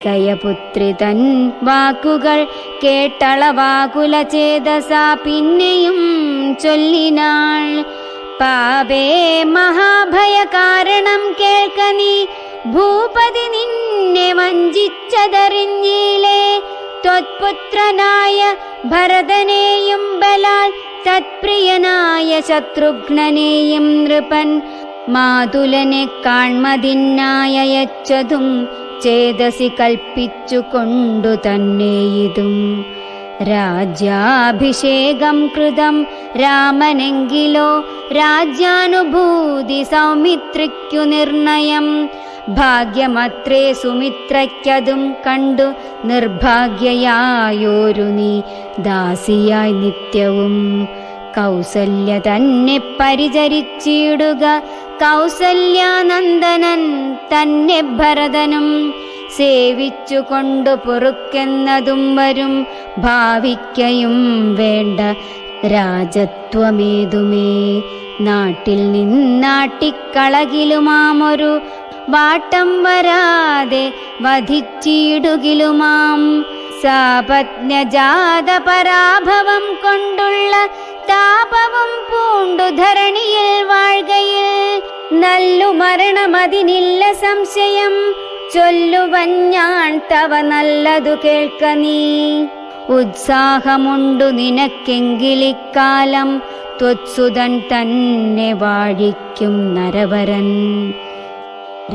കൈകയപുത്രി തൻ വാക്കുകൾ കേട്ടളവാകുല ചേതസാ പിന്നെയും ചൊല്ലിനാൾ. പാപേ മഹാഭയ കാരണം കേൾക്ക നീ, ഭൂപതി നിന്നെ വഞ്ചിച്ചതറിഞ്ഞീലേ. ത്വത്പുത്രനായ ഭരതനെയും ബലാൽ തത്പ്രിയനായ ശത്രുഘ്നനെയും നൃപൻ മാതുലനെ കാൺമതിനായച്ചതും ചേതസി കൽപ്പിച്ചു കൊണ്ടു തന്നെ ഇതും. രാജ്യാഭിഷേകം കൃതം രാമനെങ്കിലോ രാജ്യാനുഭൂതി സൗമിത്രിക്കു നിർണയം. ഭാഗ്യമത്രേ സുമിത്രയ്ക്കതും കണ്ടു നിർഭാഗ്യയായോരു നീ ദാസിയായി നിത്യവും. കൗസല്യ തന്നെ പരിചരിച്ചിടുക കൗസല്യാനന്ദനൻ തന്നെ ഭരതനും. സേവിച്ചു കൊണ്ടു പൊറുക്കെന്നതും വരും ഭാവിക്കയും വേണ്ട രാജത്വമേതുമേ. നാട്ടിൽ നിന്നാട്ടിക്കളകിലുമാമൊരു വാട്ടം വരാതെ വധിച്ചിടുകിലുമാം. സാപജ്ഞജാത പരാഭവം കൊണ്ടുള്ള താപവും പൂണ്ടു ധരണിയിൽ വാഴ്കയിൽ നല്ലു മരണമതിനില്ല സംശയം. ചൊല്ലുവൻ ഞാൻ തവ നല്ലതു കേൾക്ക നീ. ഉത്സാഹമുണ്ടു നിനക്കെങ്കിലിക്കാലം ത്വത്സുതൻ തന്നെ വാഴിക്കും നരവരൻ.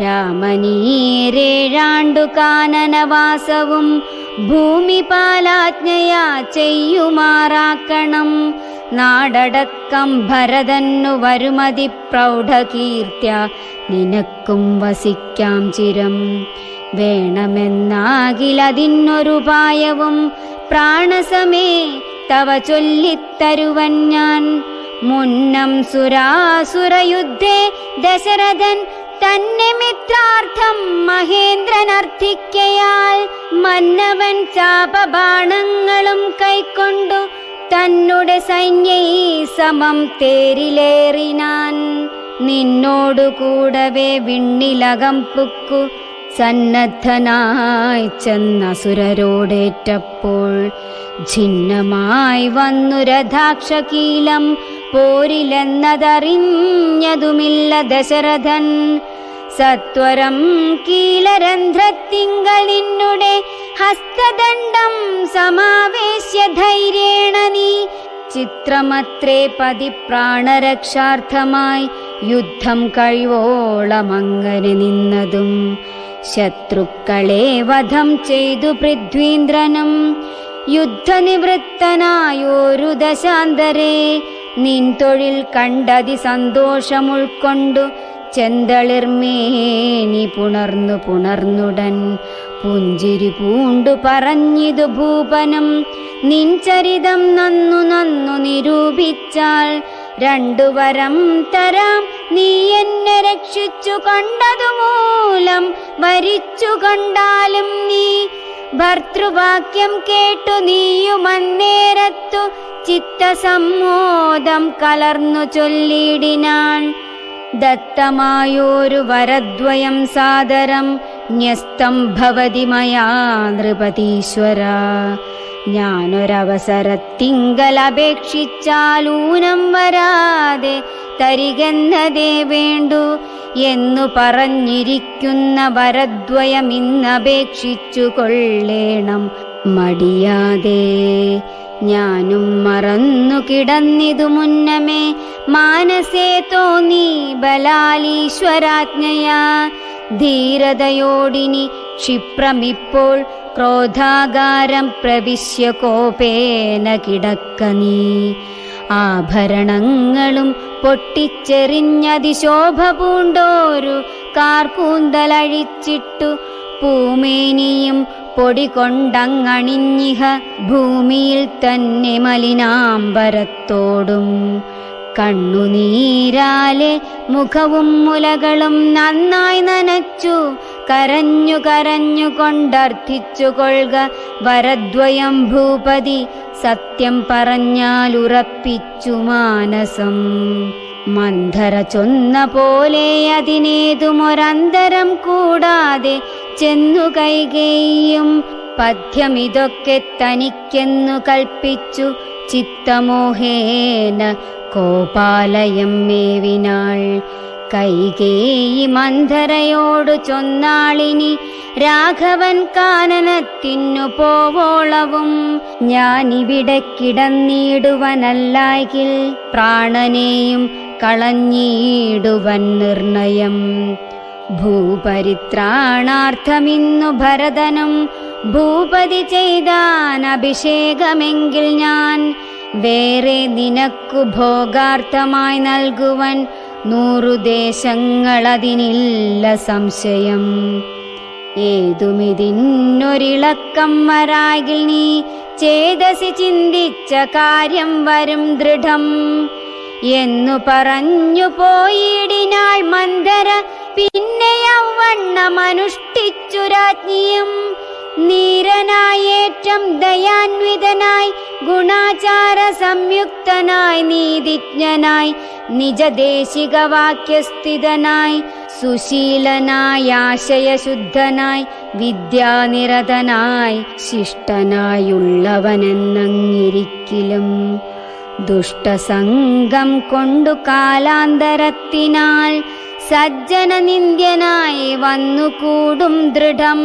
രാമനീരേഴാണ്ടു കാനനവാസവും ഭൂമിപാലാജ്ഞയാ ചെയ്യുമാറാക്കണം. നാടടക്കം ഭരതന്നു വരുമതി പ്രൗഢകീർത്തിയ നിനക്കും വസിക്കാം ചിരം. വേണമെന്നാകിലതിനൊരുപായവും പ്രാണസമേ തവ ചൊല്ലിത്തരുവൻ ഞാൻ. മുന്നം സുരാസുരയുദ്ധേ ദശരഥൻ തന്നെ മിത്രാർത്ഥം മഹേന്ദ്രനർത്ഥിക്കയാൽ മന്നവൻ ചാപബാണങ്ങളും കൈക്കൊണ്ടു തന്നുടെ സൈന്യൈ സമം തേരിലേറിനാൻ. നിന്നോടു കൂടവേ വിണ്ണിലകം പുക്കു സന്നദ്ധനായി ചെന്നസുരരോടേറ്റപ്പോൾ ഛിന്നമായി വന്നു രഥാക്ഷകീലം പോരിലെന്നതറിഞ്ഞതുമില്ല ദശരഥൻ. സത്വരം കീലരന്ധ്രത്തിങ്കൽ നിന്നുടെ ഹസ്തദണ്ഡം സമാവേശ്യ ധൈര്യേണ നീ. ചിത്രമത്രേ പതി പ്രാണരക്ഷാർത്ഥമായി യുദ്ധം കഴിവോളമങ്ങനെ നിന്നതും. ശത്രുക്കളെ വധം ചെയ്തു പൃഥ്വീന്ദ്രനും യുദ്ധനിവൃത്തനായോരു ദശാന്തരേ. നിൻ തൊഴിൽ കണ്ടതി സന്തോഷമുൾക്കൊണ്ടു ചെന്തളിർമേനി പുണർന്നുടൻ പുഞ്ചിരി പൂണ്ടു പറഞ്ഞിതു ഭൂപനും. നിൻ ചരിതം നന്നു നിരൂപിച്ചാൽ രണ്ടു വരം തരാം നീ എന്നെ രക്ഷിച്ചു കണ്ടതു മൂലം വരിച്ചു കണ്ടാലും നീ. ഭർതൃവാക്യം കേട്ടു നീയുമന്നേരത്തു ചിത്തസമ്മോദം കലർന്നു ചൊല്ലിടിനാൻ. ദത്തമായോരു വരദ്വയം സാദരം ന്യസ്തം ഭവതി മയാ നൃപതീശ്വര. ഞാനൊരവസരത്തിങ്കലപേക്ഷിച്ചാലൂനം വരാതെ തരികെന്നതേ വേണ്ടു എന്നു പറഞ്ഞിരിക്കുന്ന വരദ്വയമിന്നപേക്ഷിച്ചു കൊള്ളേണം മടിയാതെ. ഞാനും മറന്നു കിടന്നിതു മുന്നമേ മാനസേ തോന്നി ബലാലീശ്വരാജ്ഞയാ. ധീരതയോടിനി ക്ഷിപ്രമിപ്പോൾ ക്രോധാകാരം പ്രവിശ്യ കോപേന കിടക്ക നീ. ആഭരണങ്ങളും പൊട്ടിച്ചെറിഞ്ഞതിശോഭ പൂണ്ടോരു കാർക്കൂന്തലഴിച്ചിട്ടു പൂമേനിയും പൊടി കൊണ്ടങ്ങണിഞ്ഞിഹ ഭൂമിയിൽ തന്നെ മലിനാംബരത്തോടും. കണ്ണുനീരാലെ മുഖവും മുലകളും നന്നായി നനച്ചു കരഞ്ഞു കൊണ്ടർത്ഥിച്ചു കൊള്ളുക വരദ്വയം ഭൂപതി. സത്യം പറഞ്ഞാലുറപ്പിച്ചു മാനസം. മന്ധര ചൊന്ന പോലെ അതിനേതുമൊരന്തരം കൂടാതെ ചെന്നു കൈകേയിയും പഥ്യമിതൊക്കെ തനിക്കെന്നു കൽപ്പിച്ചു ചിത്തമോഹേന കോപാലയം മേവിനാൾ. കൈകേയി മന്ധരയോടു ചൊന്നാളിനി രാഘവൻ കാനനത്തിന്നു പോവോളവും ഞാനിവിടെ കിടന്നിടുവനല്ലായ്കിൽ പ്രാണനെയും കളഞ്ഞിടുവൻ നിർണയം. ഭൂപരിത്രാണാർത്ഥമിന്നു ഭരതനും ഭൂപതി ചെയ്താൻ അഭിഷേകമെങ്കിൽ ഞാൻ വേറെ നിനക്കു ഭോഗാർത്ഥമായി നൽകുവൻ 100 ദേശങ്ങളതിനില്ല സംശയം. ഏതുമിതിന്നൊരിളക്കം വരാകിൽ നീ ചേതസി ചിന്തിച്ച കാര്യം വരും ദൃഢം എന്നു പറഞ്ഞു പോയിടിനാൾ മന്ധര. പിന്നെ യൗവണ്ണമനുഷ്ഠിച്ചു രാജ്ഞിയും നീരനായേറ്റം ദയാന്വിതനായി ഗുണാചാര സംയുക്തനായി നീതിജ്ഞനായി നിജദേശിക വാക്യസ്ഥിതനായി സുശീലനായി ആശയശുദ്ധനായി വിദ്യാനിരതനായി ശിഷ്ടനായുള്ളവനെന്നങ്ങിരിക്കിലും ദുഷ്ടസംഗം കൊണ്ടു കാലാന്തരത്തിനാൽ സജ്ജന നിന്ദ്യനായി വന്നുകൂടും ദൃഢം.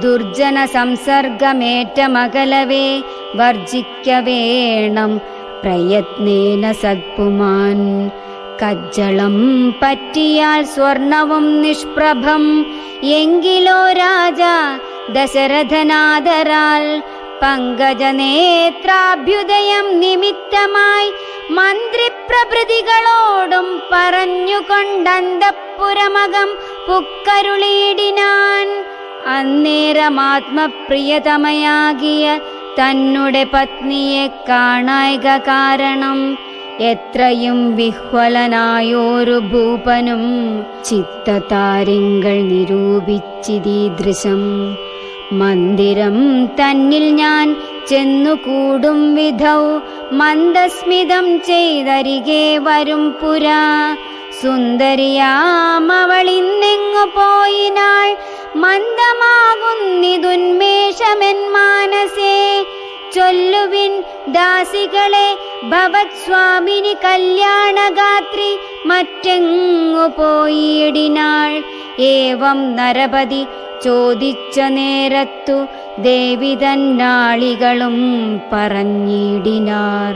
ദുർജന സംസർഗമേറ്റമകലവേ വർജിക്കവേണം പ്രയത്നേന സദ്പുമാൻ. കജ്ജളം പറ്റിയാൽ സ്വർണവും നിഷ്പ്രഭം എങ്കിലോ രാജാ ദശരഥനാദരാൽ പങ്കജനേത്രാഭ്യുദയം നിമിത്തമായി മന്ത്രിപ്രഭൃതികളോടും പറഞ്ഞുകൊണ്ടന്തഃപുരമകം പുക്കരുളിയിടിനാൻ. അന്നേരമാത്മപ്രിയതമയാകിയ തന്നുടെ പത്നിയെ കാണായ്ക കാരണം എത്രയും വിഹ്വലനായോരു ഭൂപനും ചിത്തതാരിങ്കൾ നിരൂപിച്ചിതീദൃശം. മന്ദിരം തന്നിൽ ഞാൻ ചെന്നുകൂടും വിധൗ മന്ദസ്മിതം ചെയ്തരികെ വരും പുരാ. സുന്ദരിയാമവളിന്നെങ്ങു പോയിനാൾ മന്ദമാകുന്നിതുന്മേഷമെൻ മാനസേ. ചൊല്ലുവിൻ ദാസികളെ ഭവത് സ്വാമിനി കല്യാണഗാത്രി മറ്റെങ്ങു പോയിടിനാൾ. ഏവം നരപതി ചോദിച്ച നേരത്തു ദേവി തന്നാളികളും പറഞ്ഞിടിനാർ.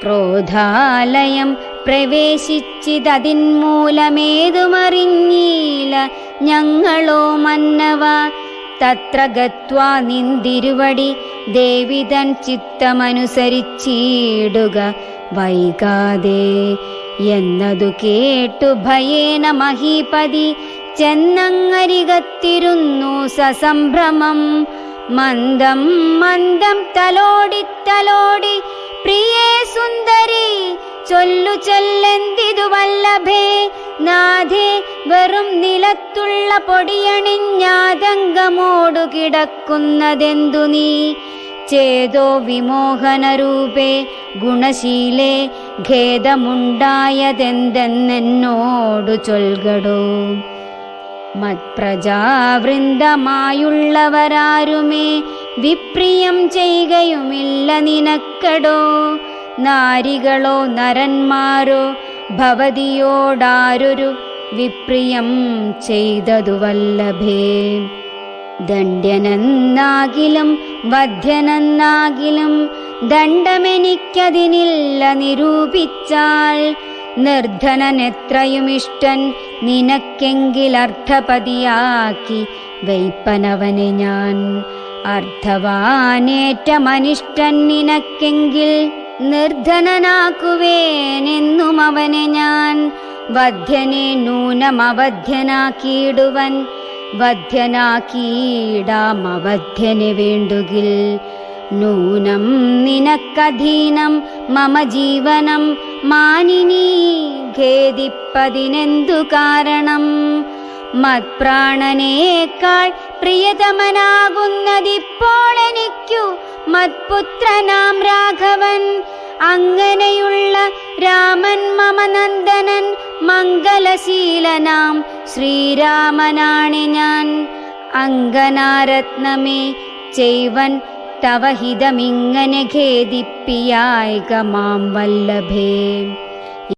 ക്രോധാലയം പ്രവേശിച്ചിതതിന്മൂലമേതുമറിഞ്ഞീല ഞങ്ങളോ മന്നവ. തത്ര ഗത്വാ നിന്തിരുവടി ദേവിതൻ ചിത്തമനുസരിച്ചിടുക വൈകാതെ എന്നതു കേട്ടു ഭയേന മഹീപതി ചെന്നങ്ങരികത്തിരുന്നു സസംഭ്രമം. മന്ദം മന്ദം തലോടി തലോടി പ്രിയേ സുന്ദരി ചൊല്ലു ചൊല്ലെന്തിതു വല്ലഭേ. നാഥേ വെറും നിലത്തുള്ള പൊടിയണിഞ്ഞാതങ്കമോടു കിടക്കുന്നതെന്തു നീ. ചേതോ വിമോഹനരൂപേ ഗുണശീലേ ഖേദമുണ്ടായതെന്തെന്നോടു ചൊൽകടോ. മത്പ്രജാവൃന്ദമായുള്ളവരാരുമേ വിപ്രിയം ചെയ്യുകയുമില്ല നിനക്കടോ. നാരികളോ നരന്മാരോ ഭവതിയോടാരൊരു വിപ്രിയം ചെയ്തതു വല്ലഭേ. ദണ്ഡ്യനെന്നാകിലും വധ്യനെന്നാകിലും ദണ്ഡമെനിക്കതിനില്ല നിരൂപിച്ചാൽ. നിർധനനെത്രയുമിഷ്ടൻ നിനക്കെങ്കിലർത്ഥപതിയാക്കി വയ്പ്പനവനെ ഞാൻ. അർത്ഥവാനേറ്റമനിഷ്ടൻ നിനക്കെങ്കിൽ നിർധനനാക്കുവേനെന്നും അവനെ ഞാൻ. വധ്യനെ നൂനമവധ്യനാക്കിയിടുവൻ വധ്യനാക്കിയിടാമവധ്യനെ വേണ്ടുകിൽ. നൂനം നിനക്കധീനം മമ ജീവനം മാനിനീ ഖേദിപ്പതിനെന്തു കാരണം. മത്പ്രാണനേക്കാൾ പ്രിയതമനാകുന്നതിപ്പോൾ എനിക്കു മത്പുത്രനാം രാഘവൻ. അങ്ങനെയുള്ള രാമൻ മമ നന്ദനൻ മംഗലശീലനാം ശ്രീരാമനാണി ഞാൻ. അങ്കനാരത്നമേ ചെയ്വൻ തവ ഹിതമിങ്ങനെ ഖേദിപ്പിയായിക മാം വല്ലഭേ.